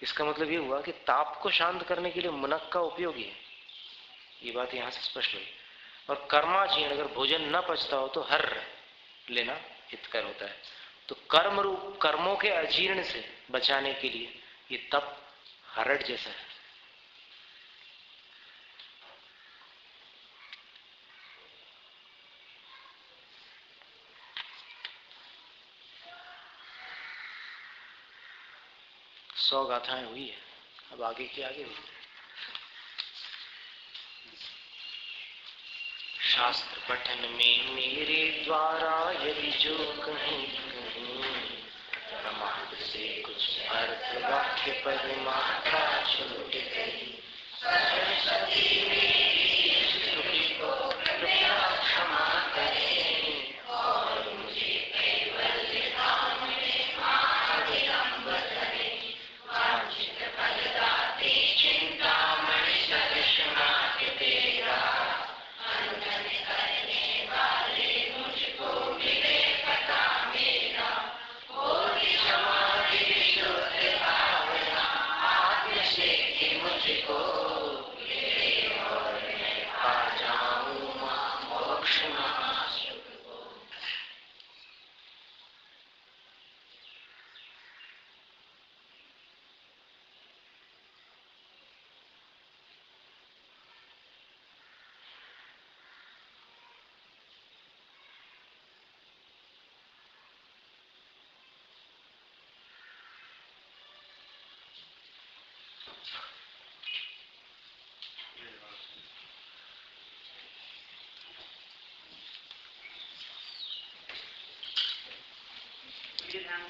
इसका मतलब ये हुआ कि ताप को शांत करने के लिए मुनक्का उपयोगी है, ये बात यहां से स्पष्ट हुई। और कर्माजीर्ण, अगर भोजन न पचता हो तो हर लेना हितकर होता है। तो कर्म रूप कर्मों के अजीर्ण से बचाने के लिए ये तप हरड़ जैसा है। 100 गाथाएं हुई है, अब आगे की आगे हुई। शास्त्र पठन में मेरे द्वारा यदि जो कहीं कहीं प्रमाद से कुछ अर्थ वाक्य पर मात्रा छूट गई, सरस्वती मेरी स्तुति को कृपया क्षमा करें और मुझे कैवल्य धाम में महाविलंब करें। वांछित फलदाते चिंतामणि सदृश नाथ तेरा, अंजन करने वाले मुझको मिले पता मेरा। कोटि समाधि शुद्ध भावना आत्म से ही मुझको मिले और मैं पा जाऊं मोक्ष महासुख को। विधान